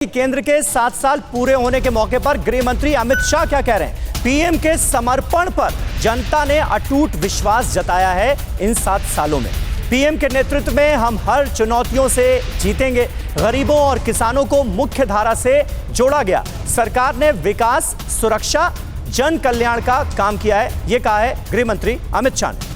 केंद्र के 7 साल पूरे होने के मौके पर गृह मंत्री अमित शाह क्या कह रहे हैं? पीएम के समर्पण पर जनता ने अटूट विश्वास जताया है। इन 7 सालों में पीएम के नेतृत्व में हम हर चुनौतियों से जीतेंगे। गरीबों और किसानों को मुख्य धारा से जोड़ा गया। सरकार ने विकास, सुरक्षा, जन कल्याण का काम किया है, यह कहा है गृह मंत्री अमित शाह ने।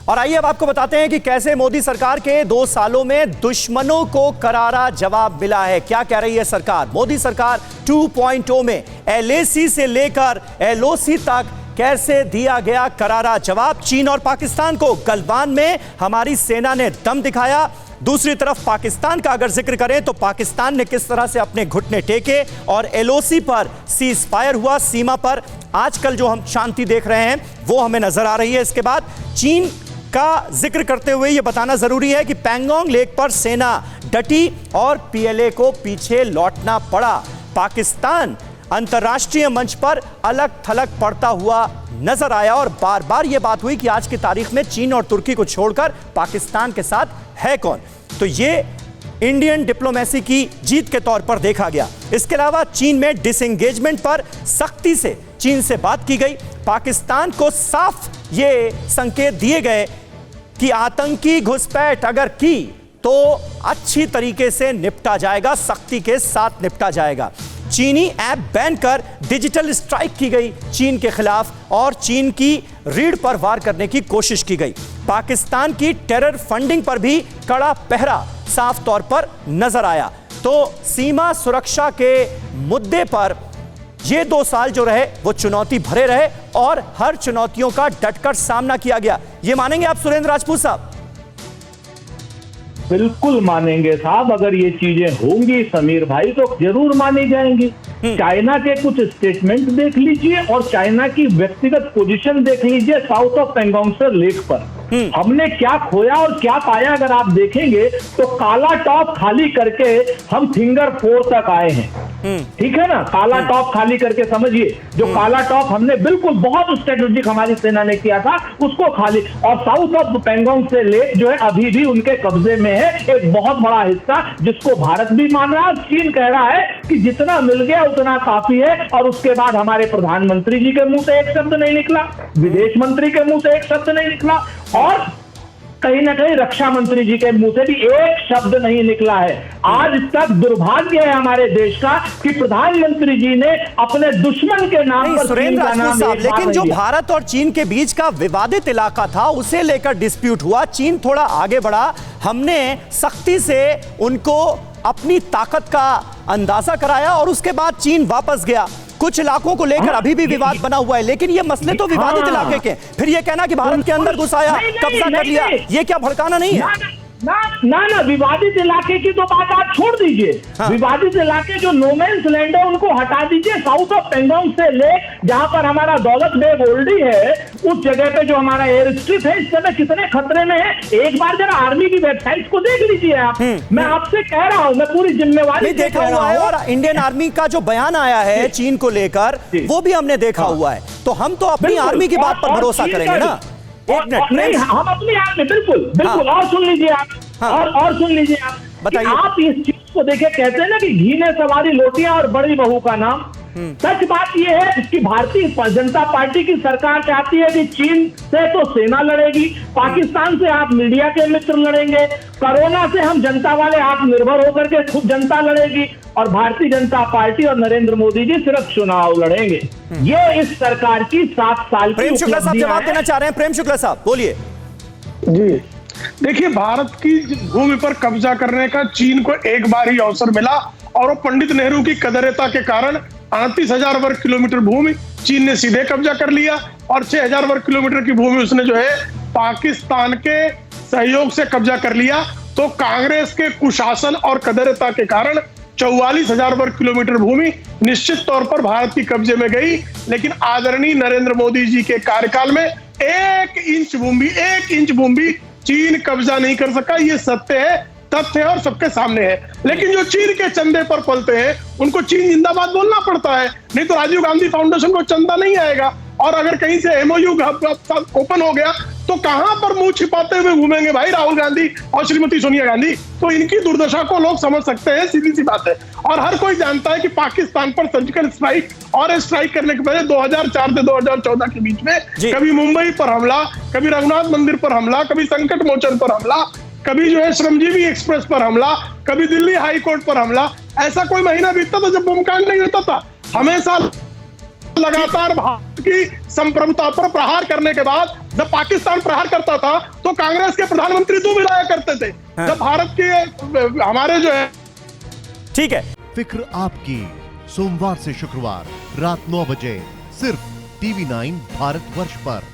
और आइए अब आपको बताते हैं कि कैसे मोदी सरकार के 2 सालों में दुश्मनों को करारा जवाब मिला है। क्या कह रही है सरकार? मोदी सरकार 2.0 में एलएसी से लेकर एलओसी तक कैसे दिया गया करारा जवाब। चीन और पाकिस्तान को गलवान में हमारी सेना ने दम दिखाया। दूसरी तरफ पाकिस्तान का अगर जिक्र करें तो पाकिस्तान ने किस तरह से अपने घुटने टेके और एलओसी पर सीज फायर हुआ। सीमा पर आजकल जो हम शांति देख रहे हैं वो हमें नजर आ रही है। इसके बाद चीन का जिक्र करते हुए यह बताना जरूरी है कि पैंगोंग लेक पर सेना डटी और पीएलए को पीछे लौटना पड़ा। पाकिस्तान अंतर्राष्ट्रीय मंच पर अलग थलग पड़ता हुआ नजर आया और बार बार यह बात हुई कि आज की तारीख में चीन और तुर्की को छोड़कर पाकिस्तान के साथ है कौन। तो यह इंडियन डिप्लोमेसी की जीत के तौर पर देखा गया। इसके अलावा चीन में डिसएंगेजमेंट पर सख्ती से चीन से बात की गई। पाकिस्तान को साफ ये संकेत दिए गए कि आतंकी घुसपैठ अगर की तो अच्छी तरीके से निपटा जाएगा, सख्ती के साथ निपटा जाएगा। चीनी ऐप बैन कर डिजिटल स्ट्राइक की गई चीन के खिलाफ और चीन की रीढ़ पर वार करने की कोशिश की गई। पाकिस्तान की टेरर फंडिंग पर भी कड़ा पहरा साफ तौर पर नजर आया। तो सीमा सुरक्षा के मुद्दे पर ये 2 साल जो रहे वो चुनौती भरे रहे और हर चुनौतियों का डटकर सामना किया गया। ये मानेंगे आप सुरेंद्र राजपूत साहब? बिल्कुल मानेंगे साहब। अगर ये चीजें होंगी समीर भाई तो जरूर मानी जाएंगी। चाइना के कुछ स्टेटमेंट देख लीजिए और चाइना की व्यक्तिगत पोजीशन देख लीजिए साउथ ऑफ पैंगोंग लेक पर। हमने क्या खोया और क्या पाया अगर आप देखेंगे तो काला टॉप खाली करके हम फिंगर 4 तक आए हैं। ठीक है ना? काला टॉप खाली करके समझिए, जो काला टॉप हमने बिल्कुल बहुत स्ट्रेटेजिक हमारी सेना ने किया था उसको खाली। और साउथ ऑफ पैंगोंग से लेक जो है अभी भी उनके कब्जे में है, एक बहुत बड़ा हिस्सा जिसको भारत भी मान रहा है। चीन कह रहा है कि जितना मिल गया उतना काफी है। और उसके बाद हमारे प्रधानमंत्री जी के मुंह से एक शब्द नहीं निकला, विदेश मंत्री के मुंह से एक शब्द नहीं निकला और कहीं ना कहीं रक्षा मंत्री जी के मुंह से भी एक शब्द नहीं निकला है। आज तक दुर्भाग्य है हमारे देश का कि प्रधानमंत्री जी ने अपने दुश्मन के नाम पर सुरेंद्र राजपूत साहब, लेकिन जो भारत और चीन के बीच का विवादित इलाका था उसे लेकर डिस्प्यूट हुआ। चीन थोड़ा आगे बढ़ा, हमने सख्ती से उनको अपनी ताकत का अंदाजा कराया और उसके बाद चीन वापस गया। कुछ इलाकों को लेकर अभी भी विवाद बना हुआ है, लेकिन ये मसले तो विवादित इलाके के। फिर ये कहना कि भारत के अंदर घुस आया, कब्जा कर लिया, ये क्या भड़काना नहीं है? ना विवादित इलाके की तो बात आप छोड़ दीजिए। हाँ। विवादित इलाके जो नोमैंस लैंड है उनको हटा दीजिए। साउथ ऑफ पैंगोंग से लेक जहां पर हमारा दौलत बेग ओल्डी है उस जगह पे जो हमारा एयर स्ट्रिप है इस समय कितने खतरे में है। एक बार जरा आर्मी की वेबसाइट को देख लीजिए आप। मैं आपसे कह रहा हूं, मैं पूरी जिम्मेवारी देखा हुआ है और इंडियन आर्मी का जो बयान आया है चीन को लेकर वो भी हमने देखा हुआ है। तो हम तो अपनी आर्मी की बात पर भरोसा करेंगे ना। नहीं, हम अपनी आर्मी बिल्कुल। और सुन लीजिए आप। हाँ। और सुन लीजिए आप, बताइए। आप इस चीज को देखे, कहते हैं ना कि घी ने सवारी लोटियां और बड़ी बहू का नाम। सच बात यह है कि भारतीय जनता पार्टी की सरकार चाहती है कि चीन से तो सेना लड़ेगी, पाकिस्तान से आप मीडिया के मित्र लड़ेंगे, कोरोना से हम जनता वाले आत्मनिर्भर होकर के खुद जनता लड़ेगी और भारतीय जनता पार्टी और नरेंद्र मोदी जी सिर्फ चुनाव लड़ेंगे। ये इस सरकार की 7 साल की प्रेम शुक्ला साहब जवाब देना चाह रहे हैं। प्रेम शुक्ला साहब बोलिए। जी देखिए, भारत की भूमि पर कब्जा करने का चीन को एक बार ही अवसर मिला और वो पंडित नेहरू की कदरता के कारण 38,000 वर्ग किलोमीटर भूमि चीन ने सीधे कब्जा कर लिया और 6,000 वर्ग किलोमीटर की भूमि उसने जो है पाकिस्तान के सहयोग से कब्जा कर लिया। तो कांग्रेस के कुशासन और कदरता के कारण 44,000 वर्ग किलोमीटर भूमि निश्चित तौर पर भारत की कब्जे में गई। लेकिन आदरणीय नरेंद्र मोदी जी के कार्यकाल में 1 इंच भूमि चीन कब्जा नहीं कर सका। ये सत्य है, तथ्य है और सबके सामने है। लेकिन जो चीन के चंदे पर पलते हैं उनको चीन जिंदाबाद बोलना पड़ता है, नहीं तो राजीव गांधी फाउंडेशन को चंदा नहीं आएगा। और अगर कहीं से एमओयू ओपन हो गया तो कहां पर मुंह छिपाते हुए घूमेंगे भाई राहुल गांधी और श्रीमती सोनिया गांधी? तो इनकी दुर्दशा को लोग समझ सकते हैं, सीधी सी बात है। और हर कोई जानता है कि पाकिस्तान पर सर्जिकल स्ट्राइक और स्ट्राइक करने के पहले 2004 से 2014 के बीच में कभी मुंबई पर हमला, कभी रघुनाथ मंदिर पर हमला, कभी संकट मोचन पर हमला, कभी जो है श्रमजीवी एक्सप्रेस पर हमला, कभी दिल्ली हाई कोर्ट पर हमला। ऐसा कोई महीना बीतता था जब बमकांड नहीं होता था। हमेशा लगातार भारत की संप्रभुता पर प्रहार करने के बाद जब पाकिस्तान प्रहार करता था तो कांग्रेस के प्रधानमंत्री दूर मिलाया करते थे। जब भारत के हमारे जो है, ठीक है, फिक्र आपकी, सोमवार से शुक्रवार रात 9 बजे सिर्फ TV9 भारतवर्ष पर।